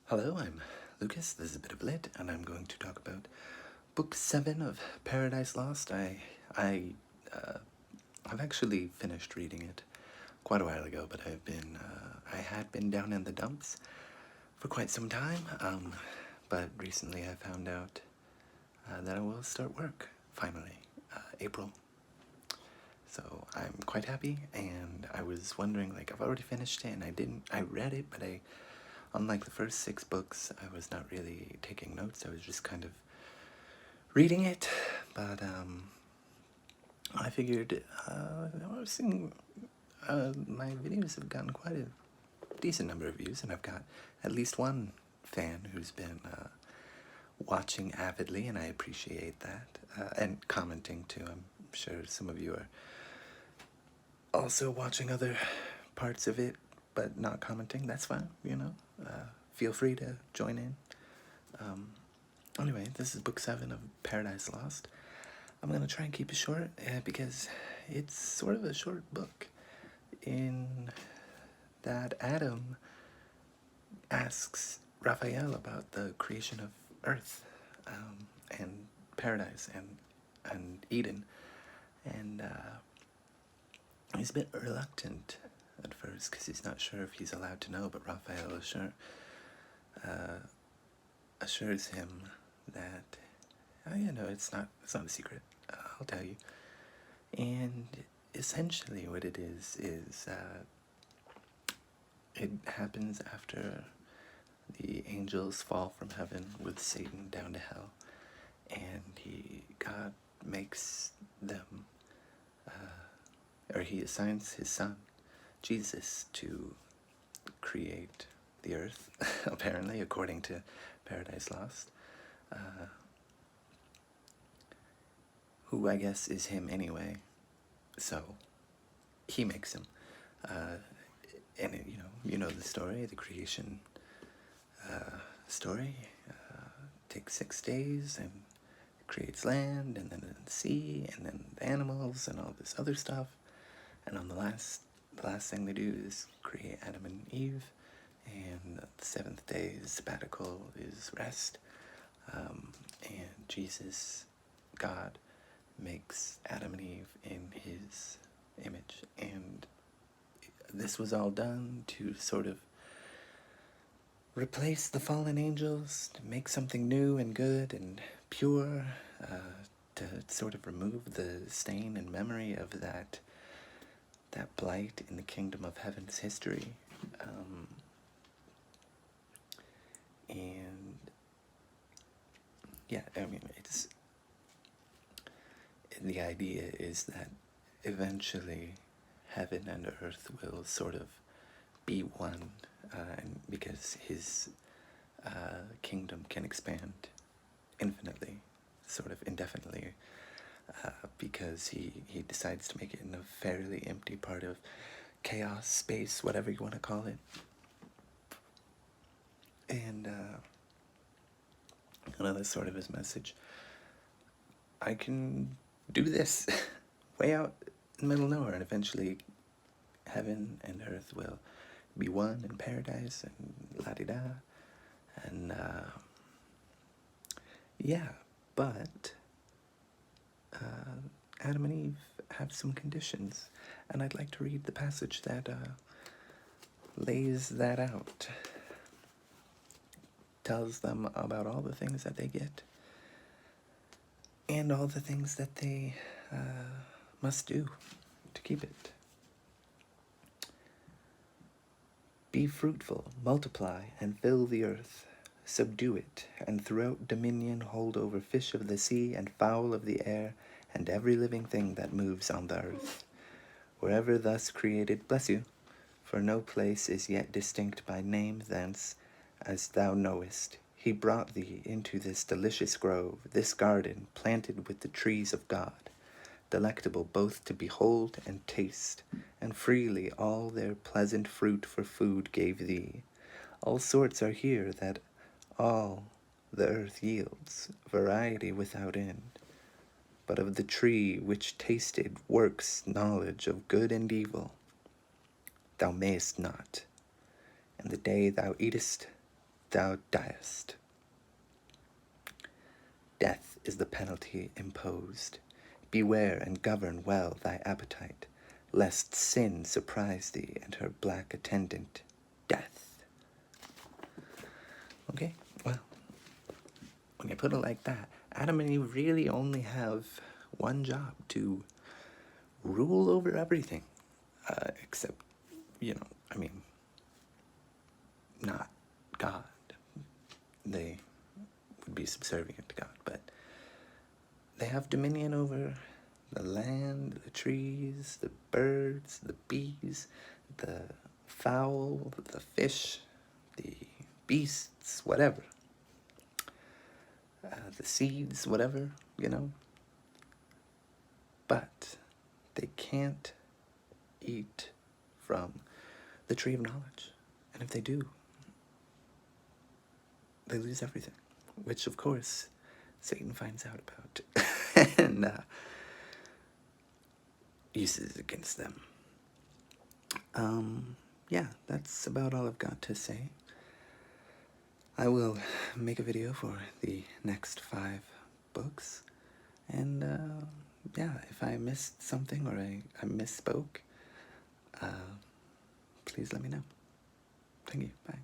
Hello, I'm Lucas. This is a bit of lit, and I'm going to talk about Book 7 of Paradise Lost. I I've actually finished reading it quite a while ago, but I had been down in the dumps for quite some time. But recently I found out that I will start work finally, April. So I'm quite happy, and I was wondering, like, I've already finished it, and I read it, but unlike the first 6 books, I was not really taking notes. I was just kind of reading it, but I figured I was seeing my videos have gotten quite a decent number of views, and I've got at least one fan who's been watching avidly, and I appreciate that, and commenting too. I'm sure some of you are also watching other parts of it, but not commenting. That's fine, you know. Feel free to join in. Anyway, this is book 7 of Paradise Lost. I'm gonna try and keep it short because it's sort of a short book in that Adam asks Raphael about the creation of Earth and Paradise and Eden, and he's a bit reluctant at first because he's not sure if he's allowed to know, but Raphael assures him that it's not a secret. I'll tell you. And essentially, what it is it happens after the angels fall from heaven with Satan down to hell, and God makes them, or he assigns his son, Jesus, to create the earth, apparently, according to Paradise Lost. Who I guess is him anyway, so he makes him. And you know the story, the creation story. Takes 6 days and creates land, and then the sea, and then the animals, and all this other stuff. And on the last thing they do is create Adam and Eve, and the 7th day is sabbatical, is rest. And Jesus, God, makes Adam and Eve in his image. And this was all done to sort of replace the fallen angels, to make something new and good and pure, to sort of remove the stain and memory of that blight in the kingdom of heaven's history. And yeah, I mean, the idea is that eventually heaven and earth will sort of be one, and because his kingdom can expand infinitely, sort of indefinitely, because he decides to make it in a fairly empty part of chaos, space, whatever you want to call it. And that's sort of his message. I can do this way out in the middle of nowhere, and eventually heaven and earth will be one in paradise, and la-di-da. And yeah, but Adam and Eve have some conditions, and I'd like to read the passage that lays that out. Tells them about all the things that they get, and all the things that they must do to keep it. Be fruitful, multiply, and fill the earth. Subdue it, and throughout dominion hold over fish of the sea, and fowl of the air, and every living thing that moves on the earth. Wherever thus created, bless you, for no place is yet distinct by name thence, as thou knowest. He brought thee into this delicious grove, this garden planted with the trees of God, delectable both to behold and taste, and freely all their pleasant fruit for food gave thee. All sorts are here that all the earth yields, variety without end. But of the tree which tasted works knowledge of good and evil, thou mayest not. And the day thou eatest thou diest. Death is the penalty imposed. Beware and govern well thy appetite, lest sin surprise thee and her black attendant, death. Okay, well, when you put it like that, Adam and Eve really only have one job: to rule over everything. Except, I mean, not God. They would be subservient to God, but they have dominion over the land, the trees, the birds, the bees, the fowl, the fish, the beasts, whatever. The seeds, whatever, But they can't eat from the tree of knowledge. And if they do, they lose everything, which, of course, Satan finds out about and uses against them. Yeah, that's about all I've got to say. I will make a video for the next 5 books, and yeah, if I missed something or I misspoke, please let me know. Thank you. Bye.